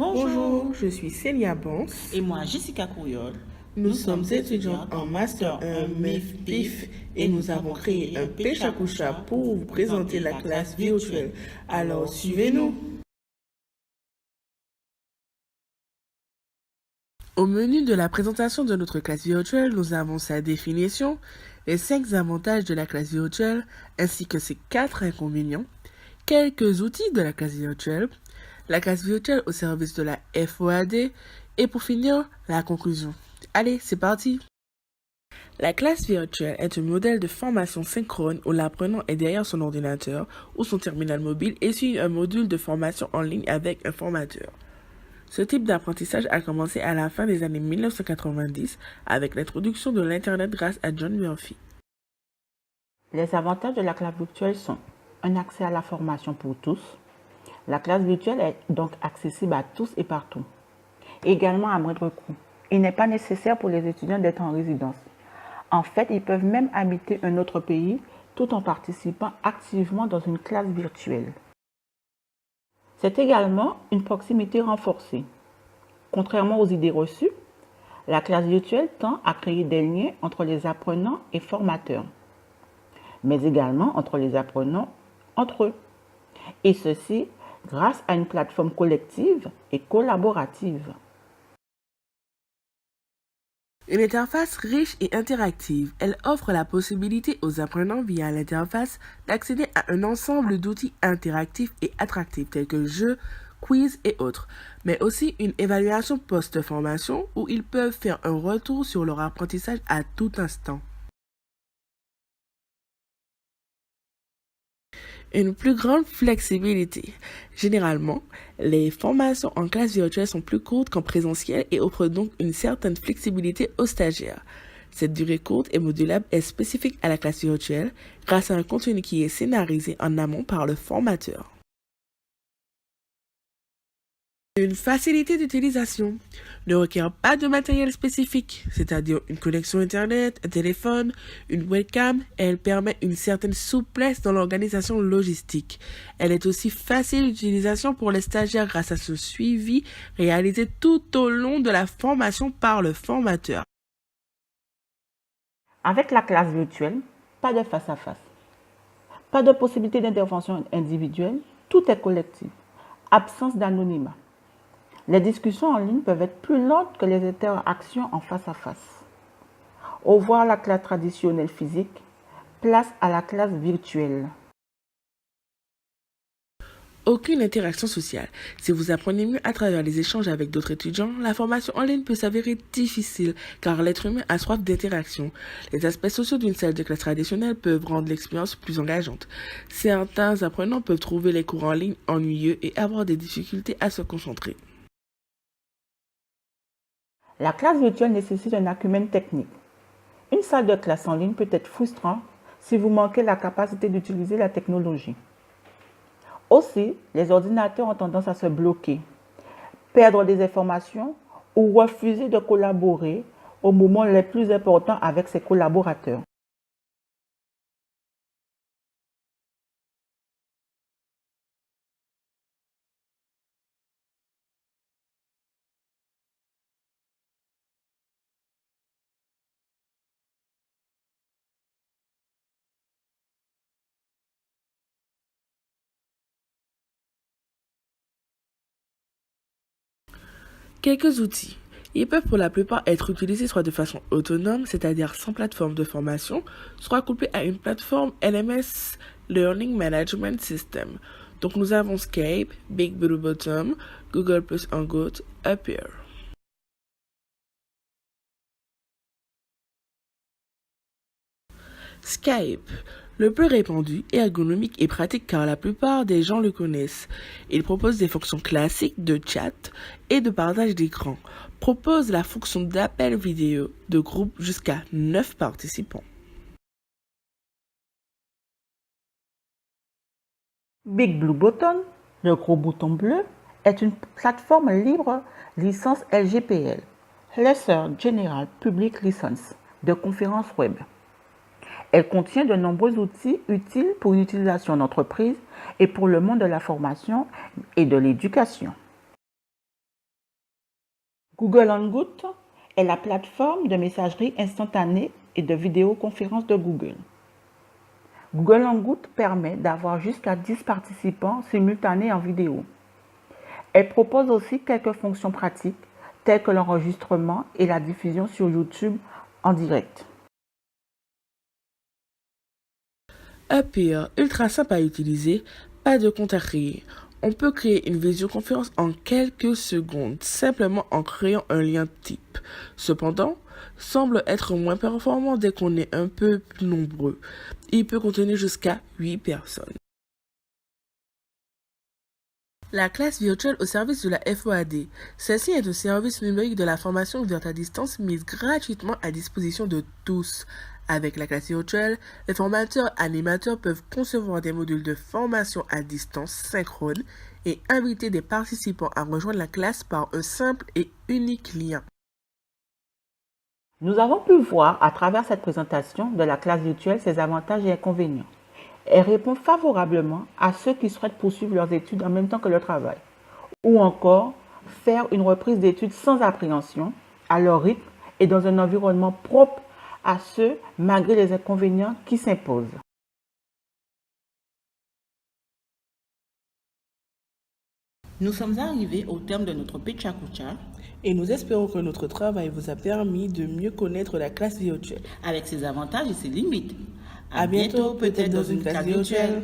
Bonjour, je suis Célia Bons. Et moi, Jessica Couriol. Nous sommes étudiantes en Master 1 MEF-PIF et nous avons créé un Péchakucha pour vous présenter la classe virtuelle. Alors, suivez-nous. Au menu de la présentation de notre classe virtuelle, nous avons sa définition, les 5 avantages de la classe virtuelle, ainsi que ses 4 inconvénients, quelques outils de la classe virtuelle au service de la FOAD, et pour finir, la conclusion. Allez, c'est parti! La classe virtuelle est un modèle de formation synchrone où l'apprenant est derrière son ordinateur ou son terminal mobile et suit un module de formation en ligne avec un formateur. Ce type d'apprentissage a commencé à la fin des années 1990 avec l'introduction de l'Internet grâce à John Murphy. Les avantages de la classe virtuelle sont un accès à la formation pour tous. La classe virtuelle est donc accessible à tous et partout. Également à moindre coût. Il n'est pas nécessaire pour les étudiants d'être en résidence. En fait, ils peuvent même habiter un autre pays tout en participant activement dans une classe virtuelle. C'est également une proximité renforcée. Contrairement aux idées reçues, la classe virtuelle tend à créer des liens entre les apprenants et formateurs, mais également entre les apprenants entre eux. Et ceci grâce à une plateforme collective et collaborative. Une interface riche et interactive, elle offre la possibilité aux apprenants via l'interface d'accéder à un ensemble d'outils interactifs et attractifs tels que jeux, quiz et autres, mais aussi une évaluation post-formation où ils peuvent faire un retour sur leur apprentissage à tout instant. Une plus grande flexibilité. Généralement, les formations en classe virtuelle sont plus courtes qu'en présentiel et offrent donc une certaine flexibilité aux stagiaires. Cette durée courte et modulable est spécifique à la classe virtuelle grâce à un contenu qui est scénarisé en amont par le formateur. Une facilité d'utilisation ne requiert pas de matériel spécifique, c'est-à-dire une connexion Internet, un téléphone, une webcam, et elle permet une certaine souplesse dans l'organisation logistique. Elle est aussi facile d'utilisation pour les stagiaires grâce à ce suivi réalisé tout au long de la formation par le formateur. Avec la classe virtuelle, pas de face-à-face, pas de possibilité d'intervention individuelle, tout est collectif, absence d'anonymat. Les discussions en ligne peuvent être plus longues que les interactions en face à face. Au revoir la classe traditionnelle physique, place à la classe virtuelle. Aucune interaction sociale. Si vous apprenez mieux à travers les échanges avec d'autres étudiants, la formation en ligne peut s'avérer difficile car l'être humain a soif d'interaction. Les aspects sociaux d'une salle de classe traditionnelle peuvent rendre l'expérience plus engageante. Certains apprenants peuvent trouver les cours en ligne ennuyeux et avoir des difficultés à se concentrer. La classe virtuelle nécessite un acumen technique. Une salle de classe en ligne peut être frustrante si vous manquez la capacité d'utiliser la technologie. Aussi, les ordinateurs ont tendance à se bloquer, perdre des informations ou refuser de collaborer au moment les plus importants avec ses collaborateurs. Quelques outils. Ils peuvent pour la plupart être utilisés soit de façon autonome, c'est-à-dire sans plateforme de formation, soit couplés à une plateforme LMS Learning Management System. Donc nous avons Skype, Big Blue Bottom, Google Plus Hangout, Appear. Skype, le plus répandu, est ergonomique et pratique car la plupart des gens le connaissent. Il propose des fonctions classiques de chat et de partage d'écran. Propose la fonction d'appel vidéo de groupe jusqu'à 9 participants. Big Blue Button, le gros bouton bleu, est une plateforme libre licence LGPL, Lesser General Public License, de conférence web. Elle contient de nombreux outils utiles pour une utilisation d'entreprise et pour le monde de la formation et de l'éducation. Google Hangout est la plateforme de messagerie instantanée et de vidéoconférence de Google. Google Hangout permet d'avoir jusqu'à 10 participants simultanés en vidéo. Elle propose aussi quelques fonctions pratiques telles que l'enregistrement et la diffusion sur YouTube en direct. Appear, ultra simple à utiliser, pas de compte à créer. On peut créer une visioconférence en quelques secondes, simplement en créant un lien type. Cependant, semble être moins performant dès qu'on est un peu plus nombreux. Il peut contenir jusqu'à 8 personnes. La classe virtuelle au service de la FOAD. Celle-ci est un service numérique de la formation ouverte à distance mise gratuitement à disposition de tous. Avec la classe virtuelle, les formateurs animateurs peuvent concevoir des modules de formation à distance synchrone et inviter des participants à rejoindre la classe par un simple et unique lien. Nous avons pu voir à travers cette présentation de la classe virtuelle ses avantages et inconvénients. Elle répond favorablement à ceux qui souhaitent poursuivre leurs études en même temps que le travail, ou encore faire une reprise d'études sans appréhension, à leur rythme et dans un environnement propre à ceux malgré les inconvénients qui s'imposent. Nous sommes arrivés au terme de notre Pitchakucha. Et nous espérons que notre travail vous a permis de mieux connaître la classe virtuelle. Avec ses avantages et ses limites. À bientôt, peut-être dans une classe virtuelle.